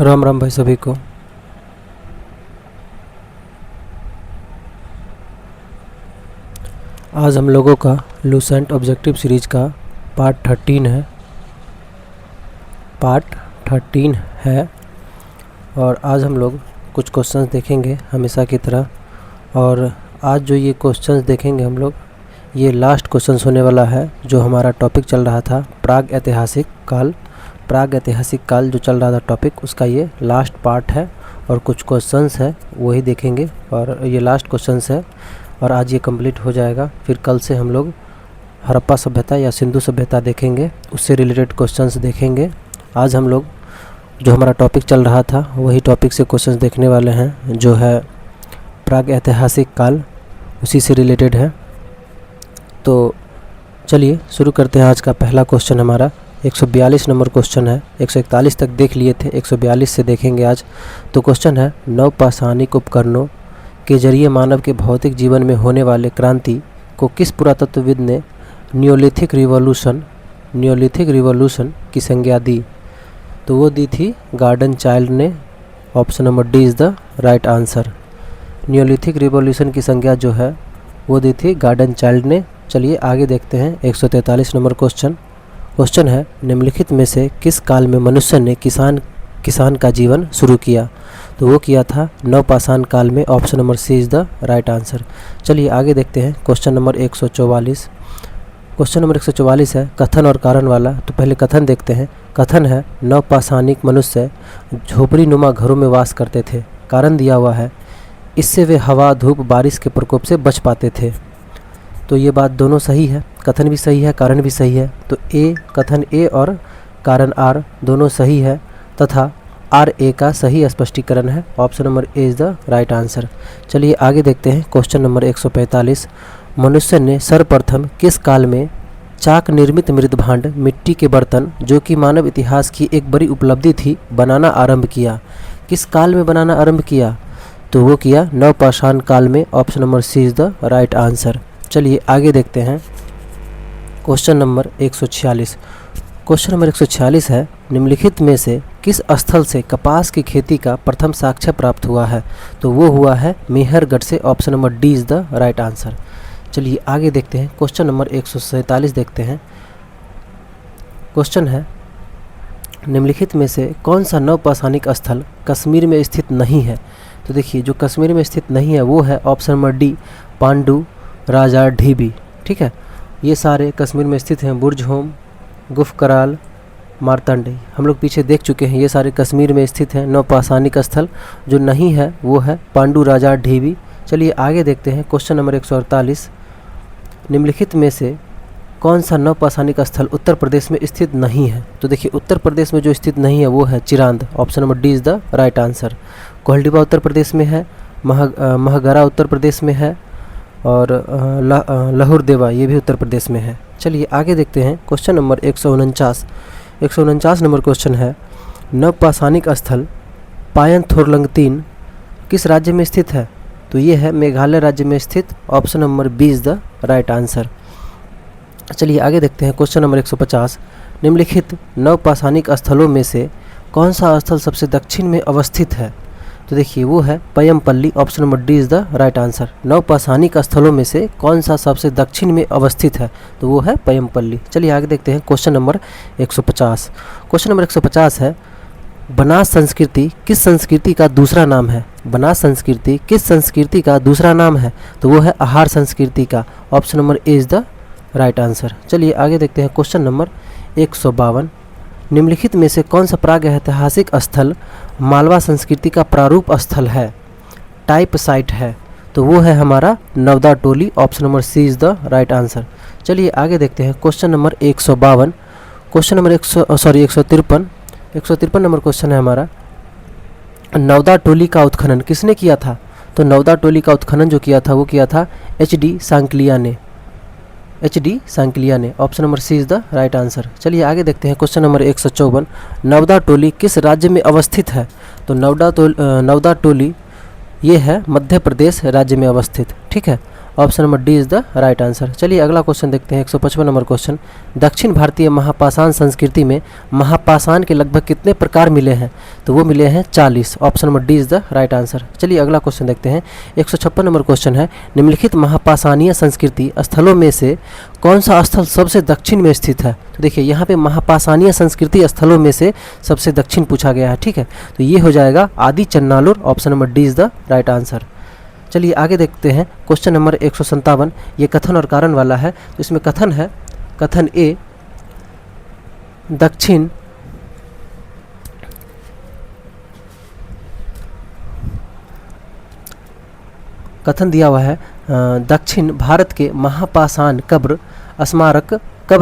राम राम भाई सभी को। आज हम लोगों का लूसेंट ऑब्जेक्टिव सीरीज का पार्ट 13 है और आज हम लोग कुछ क्वेश्चंस देखेंगे हमेशा की तरह। और आज जो ये क्वेश्चंस देखेंगे हम लोग, ये लास्ट क्वेश्चंस होने वाला है। जो हमारा टॉपिक चल रहा था प्राग ऐतिहासिक काल जो चल रहा था टॉपिक, उसका ये लास्ट पार्ट है और कुछ क्वेश्चंस है वही देखेंगे और ये लास्ट क्वेश्चंस है और आज ये कंप्लीट हो जाएगा। फिर कल से हम लोग हड़प्पा सभ्यता या सिंधु सभ्यता देखेंगे, उससे रिलेटेड क्वेश्चंस देखेंगे। आज हम लोग जो हमारा टॉपिक चल रहा था वही टॉपिक से क्वेश्चंस देखने वाले हैं, जो है प्राग ऐतिहासिक काल, उसी से रिलेटेड है। तो चलिए शुरू करते हैं। आज का पहला क्वेश्चन हमारा 142 नंबर क्वेश्चन है। 141 तक देख लिए थे, 142 से देखेंगे आज। तो क्वेश्चन है, नवपाषाणिक उपकरणों के जरिए मानव के भौतिक जीवन में होने वाले क्रांति को किस पुरातत्वविद ने नियोलिथिक रिवॉल्यूशन की संज्ञा दी? तो वो दी थी गार्डन चाइल्ड ने। Option number D is the right answer. Neolithic revolution की संज्ञा जो है वो दी थी गार्डन चाइल्ड ने। चलिए आगे देखते हैं। 143 नंबर क्वेश्चन है, निम्नलिखित में से किस काल में मनुष्य ने किसान का जीवन शुरू किया? तो वो किया था नवपाषाण काल में। Option number C is the right answer. चलिए आगे देखते हैं। क्वेश्चन नंबर 144 है कथन और कारण वाला। तो पहले कथन देखते हैं। कथन है, नवपाषाणिक मनुष्य झोपड़ी नुमा घरों में वास करते थे। कारण दिया हुआ है, इससे वे हवा, धूप, बारिश के प्रकोप से बच पाते थे। तो ये बात दोनों सही है, कथन भी सही है, कारण भी सही है। तो कथन ए और कारण आर दोनों सही है तथा आर ए का सही स्पष्टीकरण है। Option number A is the right answer. चलिए आगे देखते हैं। क्वेश्चन नंबर 145, मनुष्य ने सर्वप्रथम किस काल में चाक निर्मित मृदभांड, मिट्टी के बर्तन, जो कि मानव इतिहास की एक बड़ी उपलब्धि थी, बनाना आरंभ किया? किस काल में बनाना आरंभ किया? तो वो किया नवपाषाण काल में। Option number C is the right answer. चलिए आगे देखते हैं। क्वेश्चन नंबर 146 है, निम्नलिखित में से किस स्थल से कपास की खेती का प्रथम साक्ष्य प्राप्त हुआ है? तो वो हुआ है मेहरगढ़ से। Option number D is the right answer. चलिए आगे देखते हैं। क्वेश्चन नंबर 147 देखते हैं। क्वेश्चन है, निम्नलिखित में से कौन सा नवपाषाणिक स्थल कश्मीर में स्थित नहीं है? तो देखिए, जो कश्मीर में स्थित नहीं है वो है ऑप्शन नंबर डी, पांडु राजा ढीबी। ठीक है, ये सारे कश्मीर में स्थित हैं। बुर्जहोम, गुफकराल, मार्तंड, हम लोग पीछे देख चुके हैं, ये सारे कश्मीर में स्थित हैं। नवपाषाणिक स्थल जो नहीं है वो है पांडु राजा ढीबी। चलिए आगे देखते हैं। क्वेश्चन नंबर 148, निम्नलिखित में से कौन सा नवपाषाणिक स्थल उत्तर प्रदेश में स्थित नहीं है? तो देखिए, उत्तर प्रदेश में जो स्थित नहीं है वो है Chirand. Option number D is the right answer. Koldihwa Uttar Pradesh में है, महगरा उत्तर प्रदेश में है और लहुरदेवा ये भी उत्तर प्रदेश में है। चलिए आगे देखते हैं। क्वेश्चन नंबर 149 नंबर क्वेश्चन है, नवपाषाणिक स्थल पायन थोरलंगतीन किस राज्य में स्थित है? तो ये है मेघालय राज्य में स्थित। Option number B is the right answer. चलिए आगे देखते हैं। क्वेश्चन नंबर 150, निम्नलिखित नवपाषाणिक स्थलों में से कौन सा स्थल सबसे दक्षिण में अवस्थित है? तो देखिए, वो है Paiyampalli. Option number D is the right answer. नवपाषाणिक स्थलों में से कौन सा सबसे दक्षिण में अवस्थित है? तो वो है पयमपल्ली। चलिए आगे देखते हैं। क्वेश्चन नंबर 150 है, बनास संस्कृति किस संस्कृति का दूसरा नाम है? बनास संस्कृति किस संस्कृति का दूसरा नाम है? तो वो है आहार संस्कृति का। Option number A is the right answer. चलिए आगे देखते हैं। क्वेश्चन नंबर 152, निम्नलिखित में से कौन सा प्राग ऐतिहासिक स्थल मालवा संस्कृति का प्रारूप स्थल है, टाइप साइट है? तो वो है हमारा Navdatoli. Option number C is the right answer. चलिए आगे देखते हैं। क्वेश्चन नंबर 153 नंबर क्वेश्चन है हमारा, नवदा टोली का उत्खनन किसने किया था? तो नवदा टोली का उत्खनन जो किया था वो किया था एच.डी. सांकलिया ने। Option number C is the right answer. चलिए आगे देखते हैं। क्वेश्चन नंबर 154, नवदा टोली किस राज्य में अवस्थित है? तो नवदा टोली ये है मध्य प्रदेश राज्य में अवस्थित। ठीक है, option number D is the right answer. चलिए अगला क्वेश्चन देखते हैं, 155 नंबर क्वेश्चन। दक्षिण भारतीय महापाषाण संस्कृति में महापाषाण के लगभग कितने प्रकार मिले हैं? तो वो मिले हैं 40, option number D is the right answer. चलिए अगला क्वेश्चन देखते हैं, 156 नंबर क्वेश्चन है, निम्नलिखित महापाषाणीय संस्कृति स्थलों में से कौन सा स्थल सबसे दक्षिण में स्थित है? तो देखिए यहाँ पे महापाषाणीय संस्कृति स्थलों में से सबसे दक्षिण पूछा गया है, ठीक है, तो ये हो जाएगा Adichanallur, option number D is the right answer. चलिए आगे देखते हैं, क्वेश्चन नंबर 157, ये कथन और कारण वाला है। तो इसमें कथन है, कथन ए, दक्षिण कथन दिया हुआ है, दक्षिण भारत के महापाषाण कब्र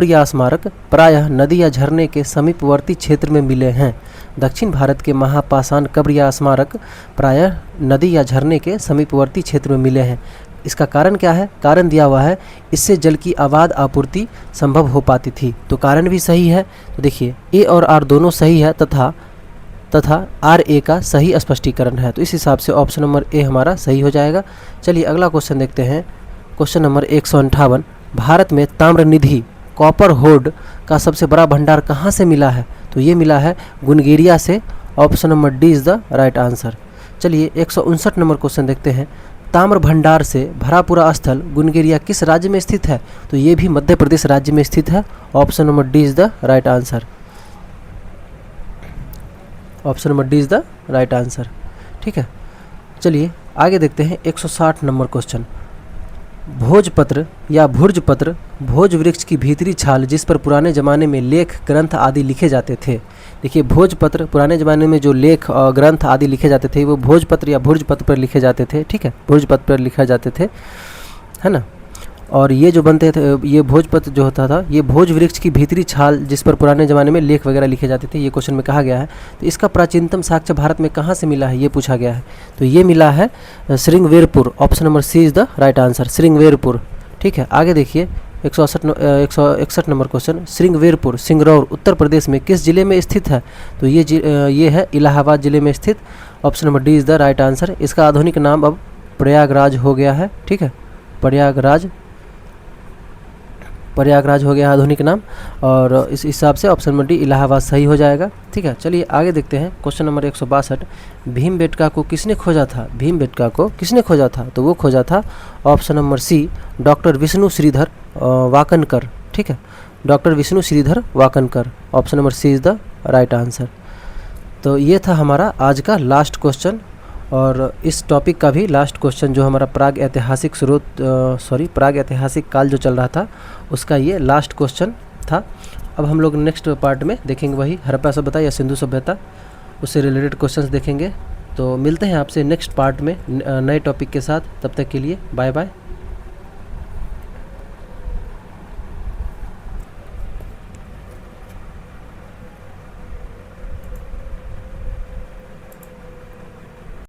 या स्मारक प्रायः नदी या झरने के समीपवर्ती क्षेत्र में मिले हैं। दक्षिण भारत के महापाषाण कब्र या स्मारक प्रायः नदी या झरने के समीपवर्ती क्षेत्र में मिले हैं। इसका कारण क्या है? कारण दिया हुआ है, इससे जल की अबाध आपूर्ति संभव हो पाती थी। तो कारण भी सही है, तो देखिए ए और आर दोनों सही है तथा आर ए का सही स्पष्टीकरण है। तो इस हिसाब से ऑप्शन नंबर ए हमारा सही हो जाएगा। चलिए अगला क्वेश्चन देखते हैं, क्वेश्चन नंबर 158, भारत में ताम्र निधि कॉपर होर्ड का सबसे बड़ा भंडार कहाँ से मिला है? तो ये मिला है गुनगेरिया से, option number D is the right answer. चलिए 159 नंबर क्वेश्चन देखते हैं, ताम्र भंडार से भरा पूरा स्थल गुनगेरिया किस राज्य में स्थित है? तो ये भी मध्य प्रदेश राज्य में स्थित है, option number D is the right answer. Option number D is the right answer, ठीक है। चलिए आगे देखते हैं, 160 नंबर क्वेश्चन, भोजपत्र या भुर्जपत्र भोज वृक्ष की भीतरी छाल जिस पर पुराने ज़माने में लेख ग्रंथ आदि लिखे जाते थे। देखिए भोजपत्र, पुराने ज़माने में जो लेख और ग्रंथ आदि लिखे जाते थे वो भोजपत्र या भुर्जपत्र पर लिखे जाते थे, ठीक है, भुर्जपत्र पर लिखे जाते थे, है ना। और ये जो बनते थे, ये भोजपत्र जो होता था, ये भोज वृक्ष की भीतरी छाल जिस पर पुराने ज़माने में लेख वगैरह लिखे जाते थे, ये क्वेश्चन में कहा गया है। तो इसका प्राचीनतम साक्ष्य भारत में कहाँ से मिला है, ये पूछा गया है। तो ये मिला है Shringverpur, option number C is the right answer, Shringverpur, ठीक है। आगे देखिए 161 नंबर क्वेश्चन, श्रृंगवेरपुर सिंगरौर उत्तर प्रदेश में किस जिले में स्थित है? तो ये है इलाहाबाद जिले में स्थित, option number D is the right answer. इसका आधुनिक नाम अब प्रयागराज हो गया है, ठीक है, प्रयागराज हो गया आधुनिक नाम, और इस हिसाब से ऑप्शन नंबर डी इलाहाबाद सही हो जाएगा, ठीक है। चलिए आगे देखते हैं, क्वेश्चन नंबर 162, भीमबेटका को किसने खोजा था? भीमबेटका को किसने खोजा था? तो वो खोजा था option number C, doctor Vishnu Shridhar Wakankar, ठीक है, doctor Vishnu Shridhar Wakankar, option number C is the right answer. तो ये था हमारा आज का लास्ट क्वेश्चन, और इस टॉपिक का भी लास्ट क्वेश्चन जो हमारा प्राग ऐतिहासिक काल जो चल रहा था उसका ये लास्ट क्वेश्चन था। अब हम लोग नेक्स्ट पार्ट में देखेंगे वही हड़प्पा सभ्यता या सिंधु सभ्यता, उससे रिलेटेड क्वेश्चंस देखेंगे। तो मिलते हैं आपसे नेक्स्ट पार्ट में नए टॉपिक के साथ, तब तक के लिए बाय बाय।